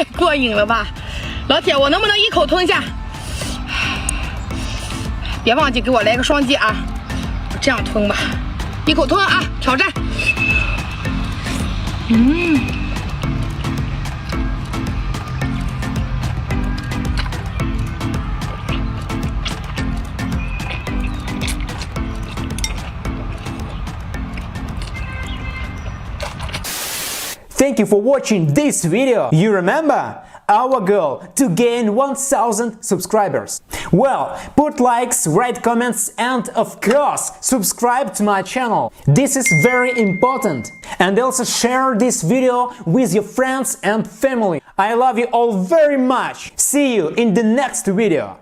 太过瘾了吧！老铁，我能不能一口吞下？别忘记给我来个双击啊！这样吞吧，一口吞啊！挑战。Thank you for watching this video. You remember our goal to gain 1000 subscribers? Well, put likes, write comments and of course subscribe to my channel. This is very important. And also share this video with your friends and family. I love you all very much. See you in the next video.